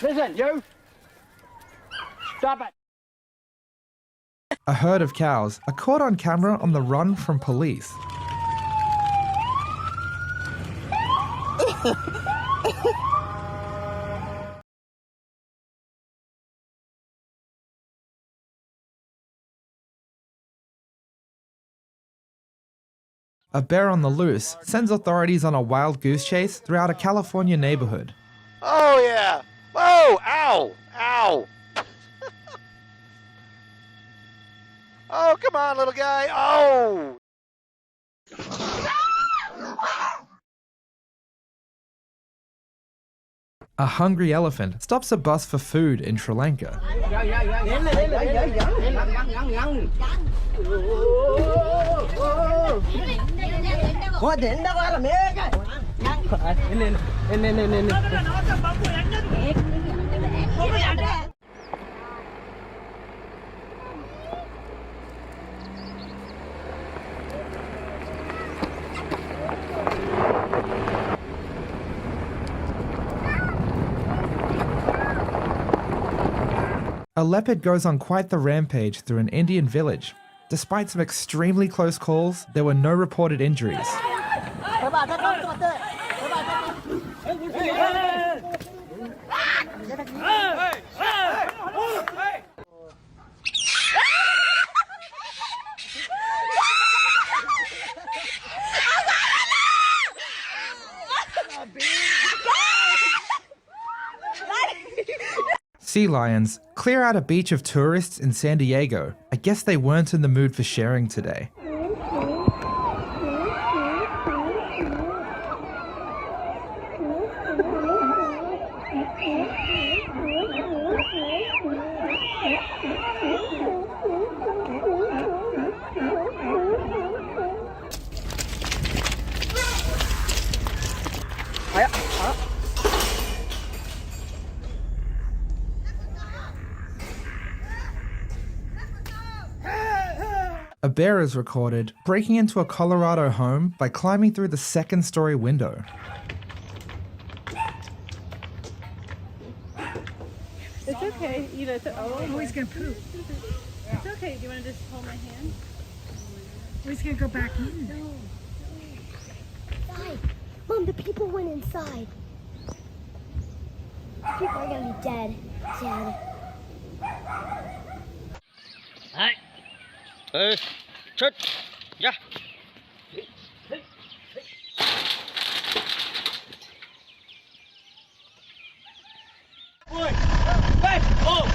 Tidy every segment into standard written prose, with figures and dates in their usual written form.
Listen, you. Stop it. A herd of cows are caught on camera on the run from police. A bear on the loose sends authorities on a wild goose chase throughout a California neighborhood. Oh, yeah. Whoa! Ow! Ow! Oh, come on, little guy. Oh! A hungry elephant stops a bus for food in Sri Lanka. A leopard goes on quite the rampage through an Indian village. Despite some extremely close calls, there were no reported injuries. Sea lions clear out a beach of tourists in San Diego. I guess they weren't in the mood for sharing today. A bear is recorded breaking into a Colorado home by climbing through the second-story window. It's okay. You know, he's gonna poop. It's okay. Do you want to just hold my hand? Or he's gonna go back in. No. Inside. Mom, the people went inside. People are gonna be dead. Sad. Hey. Chut. Yeah. Back home.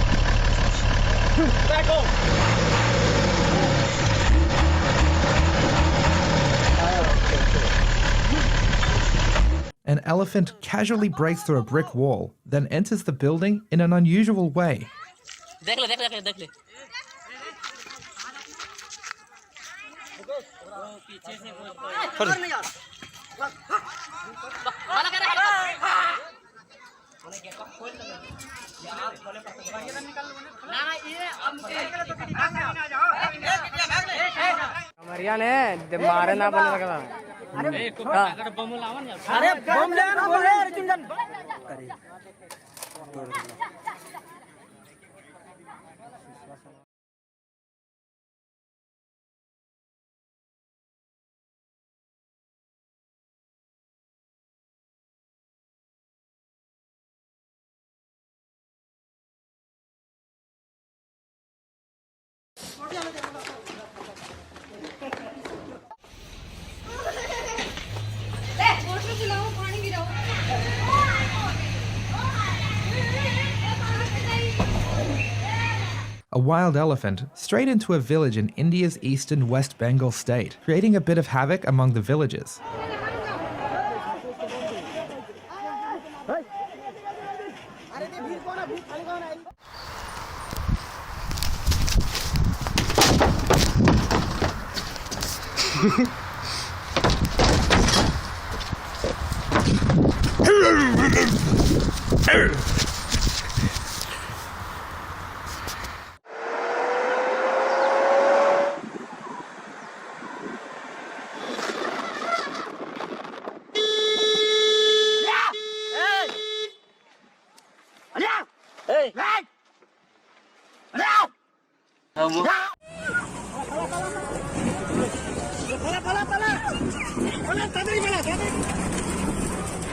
Back home. An elephant casually breaks through a brick wall, then enters the building in an unusual way. A wild elephant strayed into a village in India's eastern West Bengal state, creating a bit of havoc among the villagers.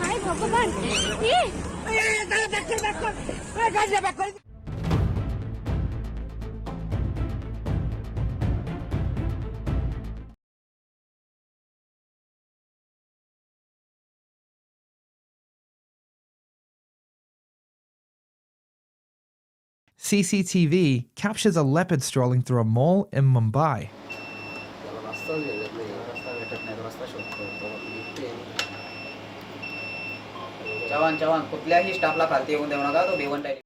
হাই ভগবান কি CCTV captures a leopard strolling through a mall in Mumbai. जवान कुठल्याही स्टाफला खालती येऊन देऊ नका तो B1 direct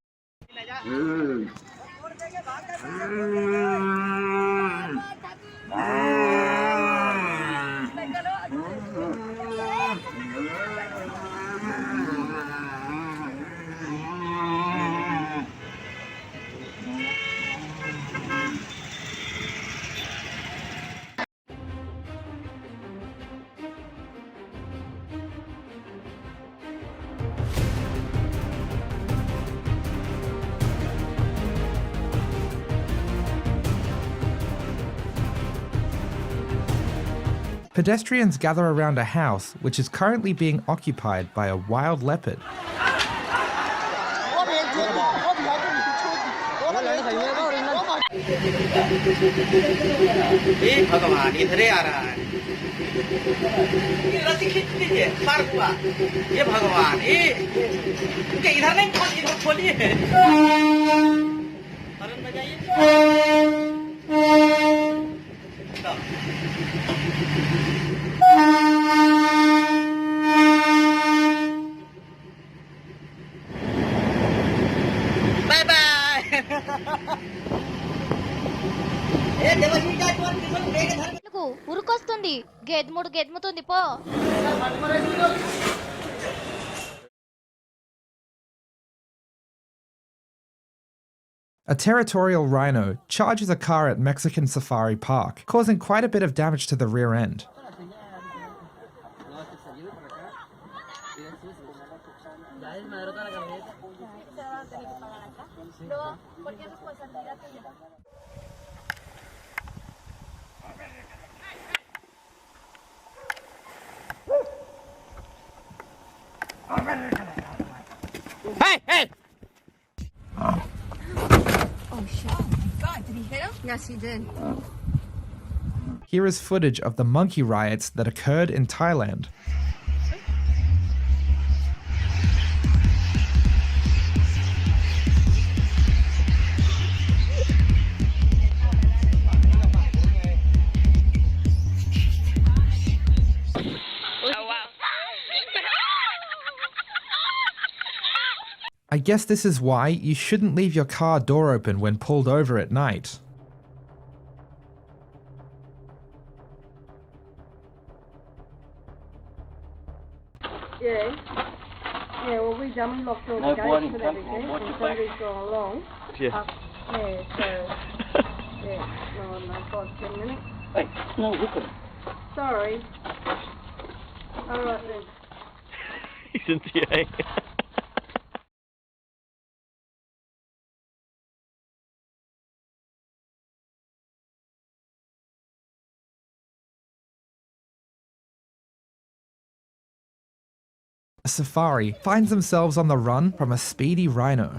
Pedestrians gather around a house which is currently being occupied by a wild leopard. भगवान इधरे आ रहा है ये रस्सी खींच लीजिए मार हुआ ये भगवान ये इधर नहीं इधर खोलिए हॉर्न बजाइए बाय बाय ఏ దేవశ్రీ గారు తీసుకొని బ్రేక్ ధర్ ఉరుకొస్తుంది గెద్ముతుంది పో A territorial rhino charges a car at Mexican Safari Park, causing quite a bit of damage to the rear end. Hey! Oh shit. God, did he hit him? Yes, he did. Here is footage of the monkey riots that occurred in Thailand. I guess this is why you shouldn't leave your car door open when pulled over at night. Yeah. Yeah, well, we locked all the gates and everything, and somebody's gone along. Yeah. So, no, 5-10 minutes. Hey, no, look at him. Sorry. All right then. He's in TA. A safari finds themselves on the run from a speedy rhino.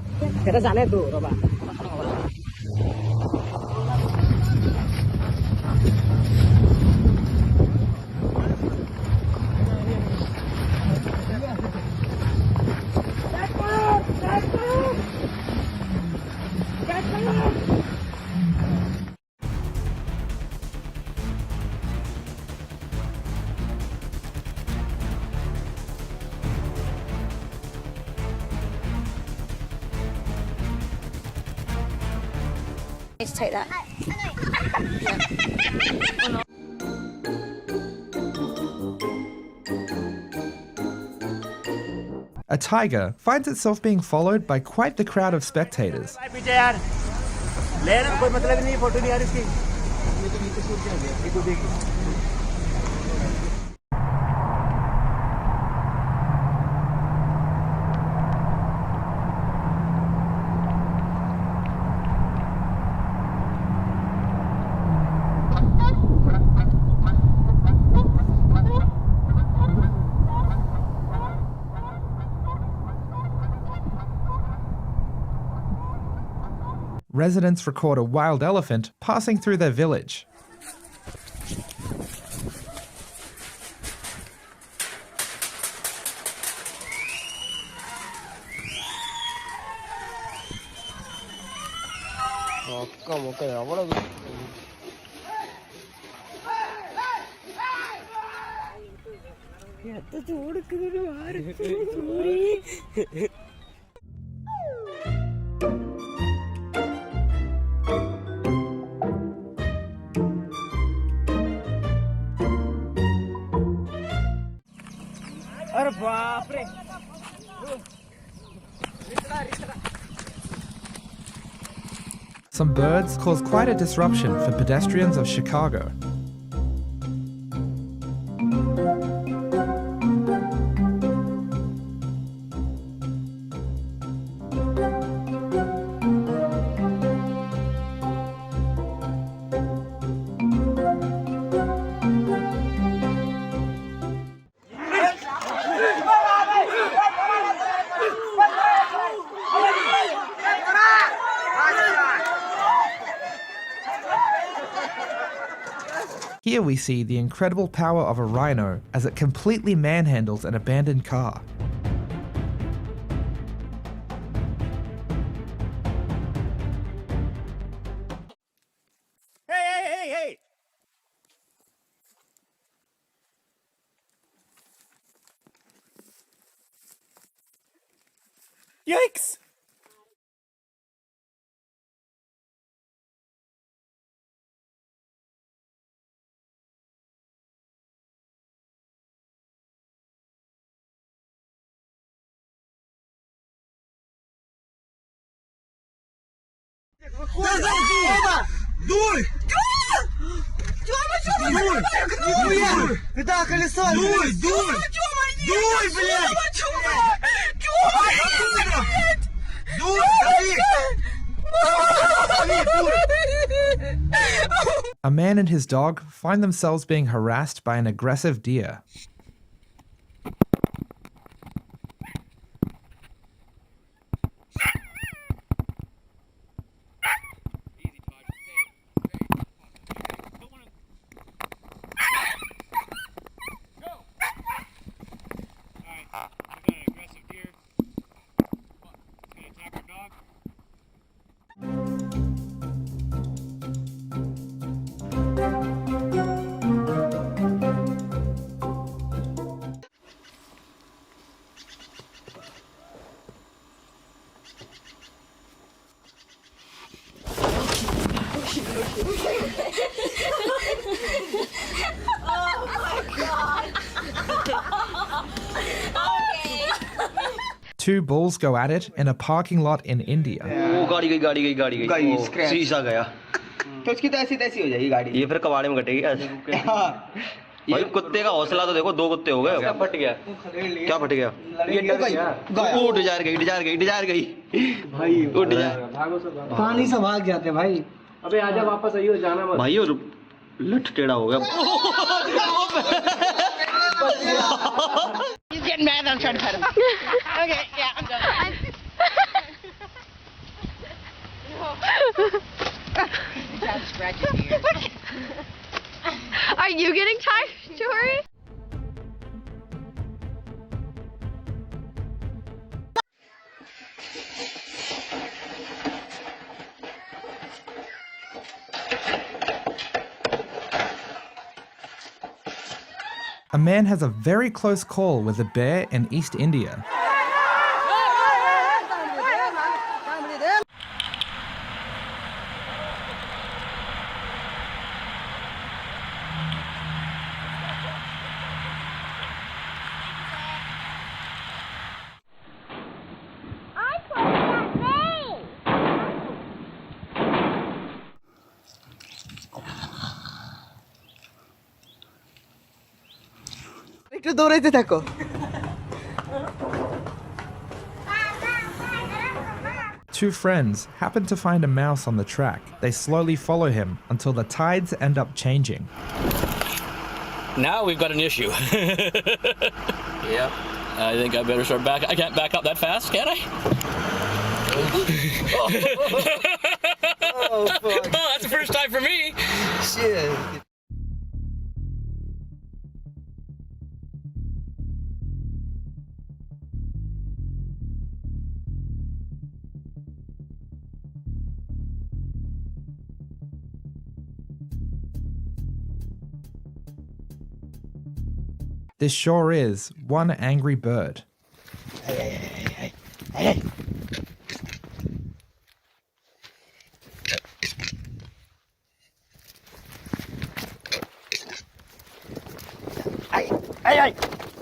Let's take that. A tiger finds itself being followed by quite the crowd of spectators. residents record a wild elephant passing through their village. Some birds cause quite a disruption for pedestrians of Chicago. Here we see the incredible power of a rhino as it completely manhandles an abandoned car. Hey! Yikes! Дуй! Дуй! Куда колесо? Дуй! Дуй, блядь! Дуй, A man and his dog find themselves being harassed by an aggressive deer. Two bulls go at it in a parking lot in India. वो गाड़ी गई शीशा गया तो उसकी तो ऐसी तैसी हो जाएगी गाड़ी ये फिर कबाड़े में कटेगी ऐसे भाई कुत्ते का हौसला तो देखो 2 कुत्ते हो गए क्या फट गया उठ डिजार गई भाई उठ जा पानी से भाग जाते भाई अबे आजा वापस आइयो जाना मत भाई और लठ टेढ़ा हो गया He's getting mad that I'm trying to pet him. Okay, yeah, I'm done. Good job scratching your ears. Are you getting tired, Jory? A man has a very close call with a bear in East India. একটু দৌড়াইতে থাকো Two friends happen to find a mouse on the track. They slowly follow him until the tides end up changing. Now we've got an issue. Yep. I think I better start back. I can't back up that fast, can I? Oh, fuck. Oh, that's the first time for me. Shit. This sure is one angry bird. Hey.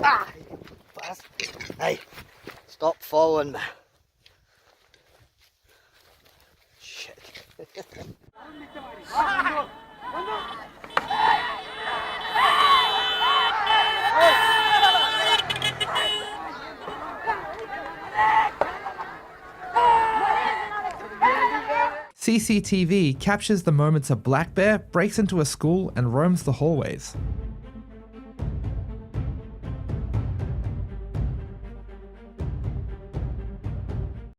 Ah! Hey, stop following me. Shit. CCTV captures the moments a black bear breaks into a school and roams the hallways.